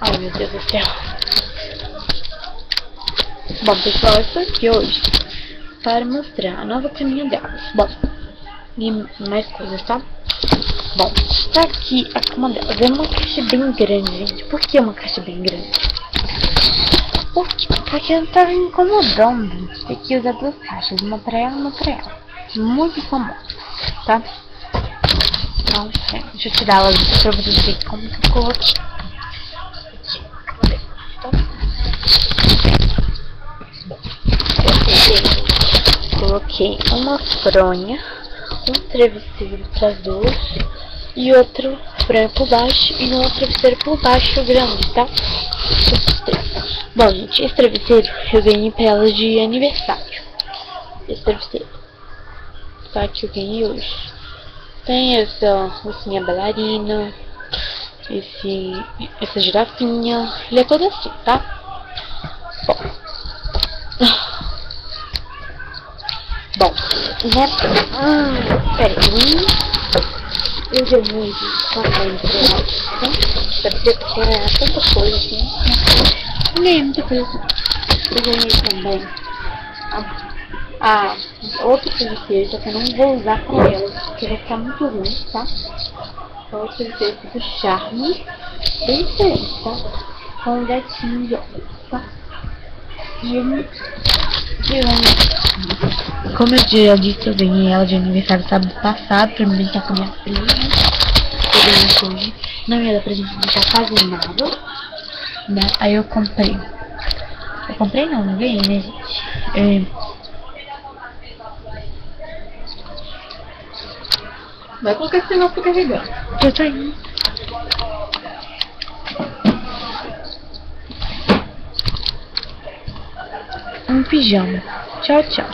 Ai, meu Deus do céu. Bom, pessoal, eu estou aqui hoje para mostrar a nova caminha delas. Bom, e mais coisas, tá? Bom, tá aqui a cama delas. É uma caixa bem grande, gente. Por que uma caixa bem grande? Porque ela tava me incomodando ter que usar duas caixas. Uma pra ela e uma pra ela. Muito famosa, tá? Então, deixa eu tirar elas aqui pra vocês verem como que eu coloquei. Coloquei uma fronha, um travesseiro para as duas e outro fronha por baixo e um outro travesseiro por baixo grande, tá? Bom, gente, esse travesseiro eu ganhei pra elas de aniversário. Esse travesseiro, tá? Que eu ganhei hoje. Tem essa ursinha bailarina, essa girafinha. Ele é todo assim, tá? Bom, nessa... peraí. Eu ganhei também pra ela tanta coisa assim. Ganhei muita coisa. Eu ganhei também a outra travesseira, só que eu não vou usar com ela, porque vai ficar muito ruim, tá? Outra travesseira do Charme, bem diferente, tá? Com um gatinho de olhos, tá? Como eu já disse, eu ganhei ela de aniversário sábado passado pra me brincar com a minha prima. Eu ganhei hoje. Não ia dar pra gente deixar quase nada, né? Aí eu comprei. Eu comprei não ganhei, né, gente? Vai colocar esse negócio pra carregar. Eu tô indo. Um pijama. Tchau, tchau.